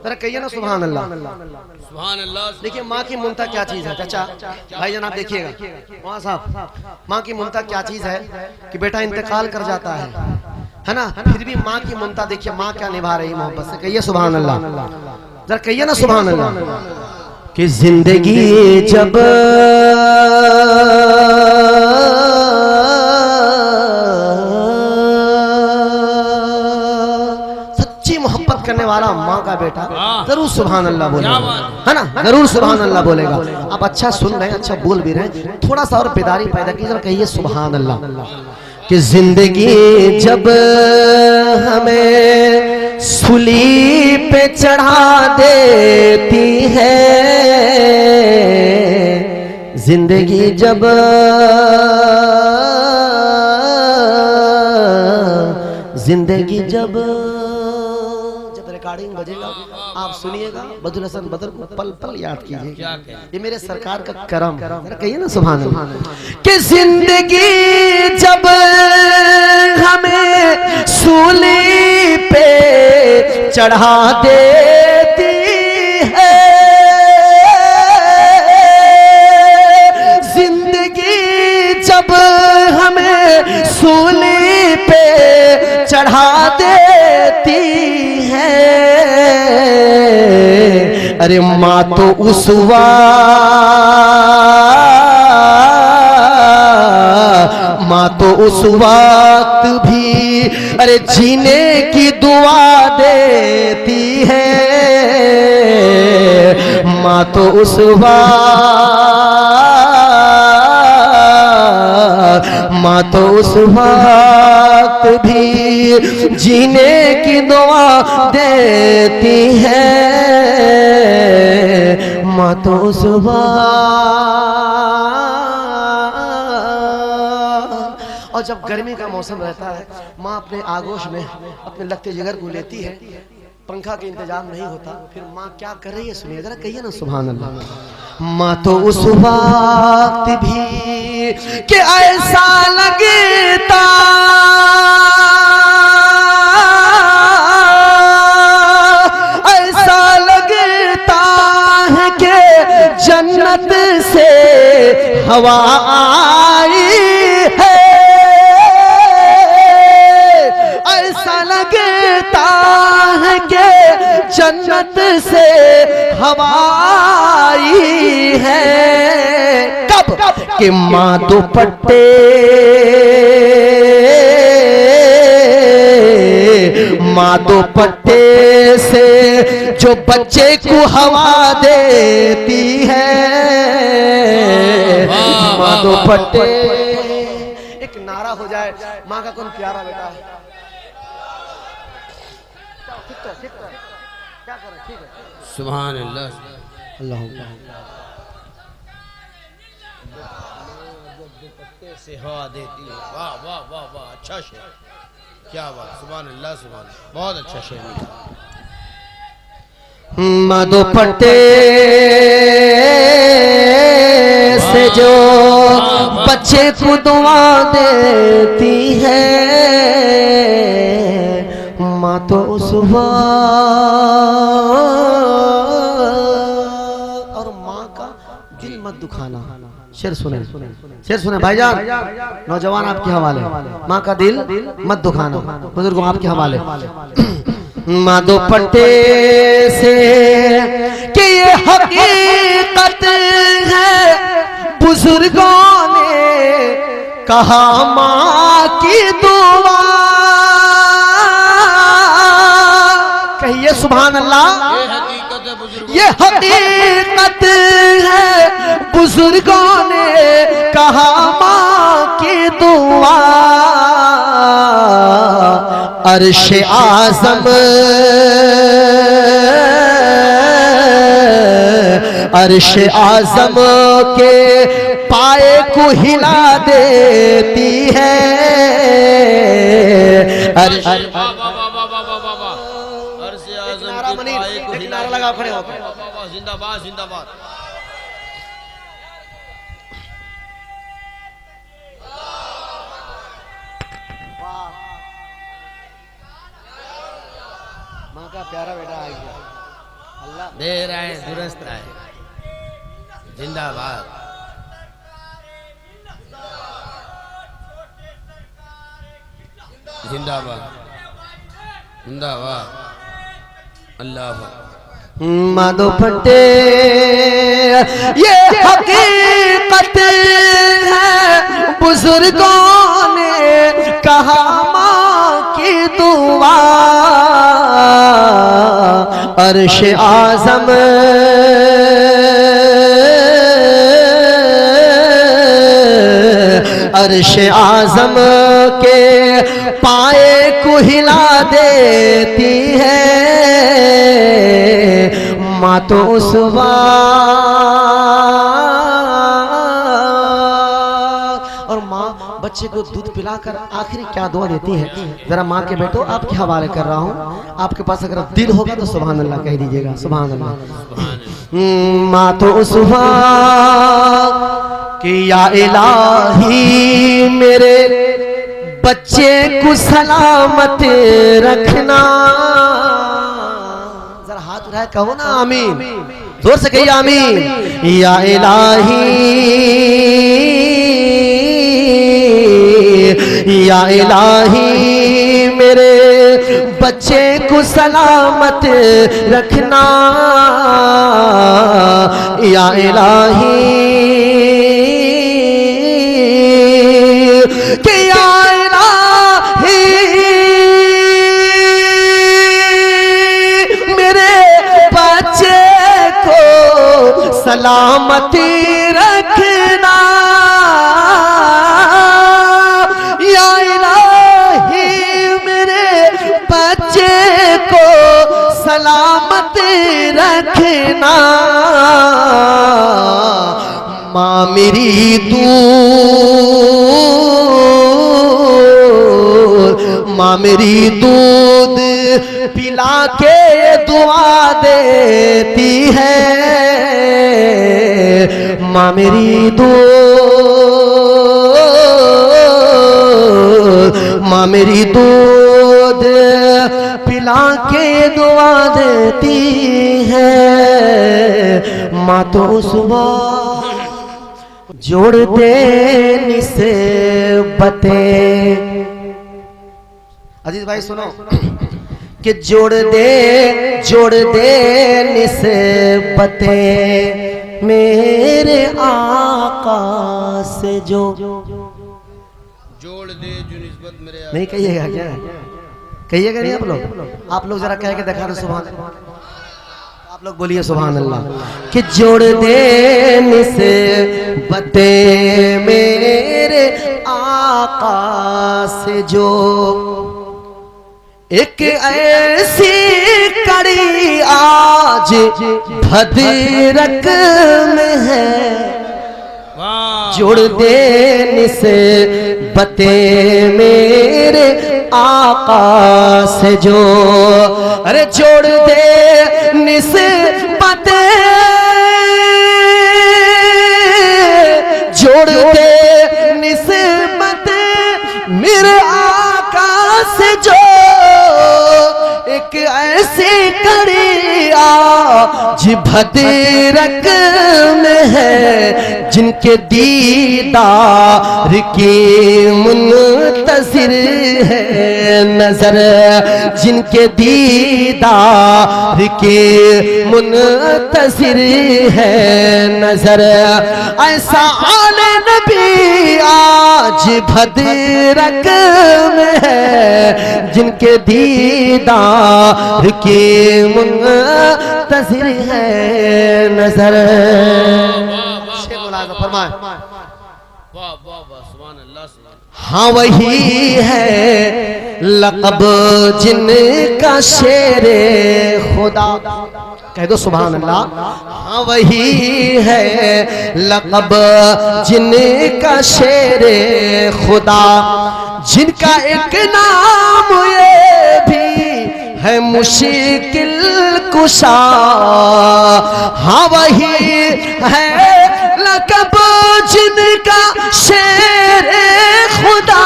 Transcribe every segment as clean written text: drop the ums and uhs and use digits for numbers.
जरा कहिए ना सुभान अल्लाह। सुभान अल्लाह। देखिए माँ की ममता क्या चीज है चाचा, भाई जनाब देखिएगा वहाँ साहब, माँ की ममता क्या चीज है कि बेटा इंतकाल कर जाता है ना, फिर भी माँ की ममता देखिए माँ क्या निभा रही मोहब्बत से। कहिए सुभान अल्लाह, जरा कहिए ना सुभान अल्लाह। कि जिंदगी जब मोहब्बत करने वाला माँ का बेटा जरूर सुभान अल्लाह बोलेगा, है ना, जरूर सुभान अल्लाह बोलेगा। आप अच्छा सुन रहे हैं, अच्छा बोल भी रहे हैं, थोड़ा सा और बेदारी पैदा कीजिए, कहिए सुभान अल्लाह। कि जिंदगी जब हमें सूली पे चढ़ा देती है, जिंदगी जब जिंदगी जब रिकॉर्डिंग बजेगा आप सुनिएगा, बदरुल हसन बदर को पल पल याद कीजिएगा, ये मेरे सरकार का करम। कहिए ना सुभान अल्लाह। कि जिंदगी जब हमें सूली पे चढ़ा देती है, जिंदगी जब हमें सूली पे चढ़ा देती है, अरे माँ तो उस माँ तो उस वक्त भी अरे जीने की दुआ देती है, माँ तो उस माँ तो उस वक्त भी जीने की दुआ देती है, माँ तो उस और जब गर्मी का मौसम रहता है माँ अपने आगोश में अपने लगते जिगर को लेती है, पंखा के इंतजाम नहीं होता, फिर माँ क्या कर रही है सुनिए जरा, कहिए ना सुभान अल्लाह। माँ तो उस वक्त भी कि ऐसा लगता ऐसा लगता है कि जन्नत से हवा आई है, ऐसा लगता है कि जन्नत से हवा आई है। कब कि माँ दुपट्टे माँ दुपट्टे से जो बच्चे को हवा देती है, माँ दुपट्टे। एक नारा हो जाए माँ का कौन प्यारा बेटा है, क्या करें, ठीक है सुभान अल्लाह। अल्लाह से हवा देती है। वाह वाह वाह वाह, अच्छा शेर, क्या बात, सुभान अल्लाह सुभान, बहुत अच्छा शेर लिखा। माँ दुपट्टे से जो बच्चे को दुआ देती है, माँ तो उस और माँ का दिल मत दुखाना। शेर सुने, शेर सुने भाईजान, नौजवान आपके हवाले, माँ का दिल मत दुखाना, बुजुर्गों आपके हवाले। माँ दुपट्टे से कि ये हकीकत है बुजुर्गों ने कहा माँ की दुआ, कहिए सुभान अल्लाह। ये हकीकत है बुजुर्गों ने कहा माँ की दुआ, अर्श आज़म अर्श आज़म के पाए को हिला देती है, अर्श नारा लगा खड़े होकर जिंदाबाद जिंदाबाद। माँ का प्यारा बेटा आ गया, दे रहे हैं दुरुस्त है। जिंदाबाद। जिंदाबाद जिंदाबाद। अल्लाह माधो फटे ये हकीकत है, बुजुर्गों ने कहा माँ की दुआ, अर्श आज़म अर्श आज़म के पाए को हिला देती है माँ तो उस और माँ बच्चे को दूध पिलाकर आखिरी क्या दुआ देती है, जरा माँ के बेटो आपके हवाले कर रहा हूँ। आपके पास अगर दिल होगा तो सुभान अल्लाह कह दीजिएगा। सुभान अल्लाह। माँ तो उस कि या इलाही मेरे बच्चे को सलामत रखना। जरा हाथ उठाए कहो ना आमीन, जोर से कहिए आमीन। या इलाही या इलाही मेरे बच्चे को सलामत रखना। या इलाही कि या इलाही मेरे बच्चे को सलामती रखना। या इलाही मेरे बच्चे को सलामत रखना। माँ मेरी माँ मेरी दूध पिला के दुआ देती है। माँ मेरी माँ मेरी दूध पिला के दुआ देती है। माँ तो सुबह जोड़ दे निस्बते। अजीज भाई सुनो कि जोड़ दे निस्बते मेरे आका से जो जोड़ दे जो निस्बत मेरे नहीं कहिएगा क्या, कहिएगा नहीं आप लोग जरा कह के दिखा दो सुभान। आप लोग बोलिए सुभान अल्लाह। कि जोड़ दे निस्बते मेरे आका से जो एक ऐसी कड़ी आज भद्रक में है। जोड़ दे निस्बते मेरे आका से जो, अरे जोड़ दे निस्बते, जोड़ दे निस्बते मेरे आका से जो एक ऐसी कड़ी आज भद्रक में है। जिनके दीदार की मुंतज़िर है नजर, जिनके दीदार की मुंतज़िर है नजर। ऐसा आले नबी आज भद्रक में है। जिनके दीदार की मुंतज़िर है नजर। फरमाए हाँ वही है लक़ब जिनका शेरे खुदा। कह दो सुभान अल्लाह। हाँ वही है लक़ब जिनका शेरे खुदा, जिनका एक नाम ये भी है मुश्किल कुशा। हाँ वही है लक़ब जिनका शेरे खुदा,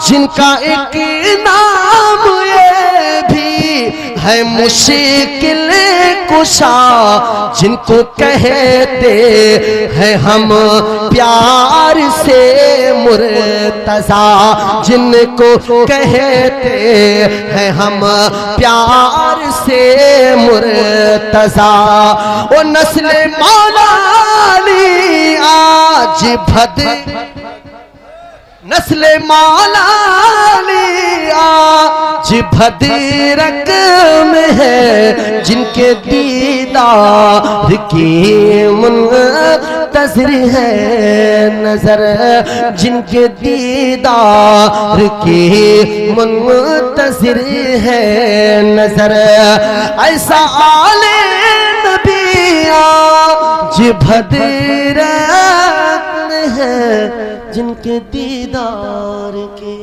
जिनका एक नाम ये भी है मुश्किल कुशा जिनको कहते हैं हम प्यार से मुर्तजा, जिनको कहते हैं हम प्यार से मुर्तजा। ओ नस्ल मौलानी आज भद नस्ल मौलानी आज भदरक में है, जिनके दीदार की मुंतज़िर है नजर, जिनके दीदार की मुंतज़िर है नजर। ऐसा आले नबी आज भदरक में है, जिनके दीदार के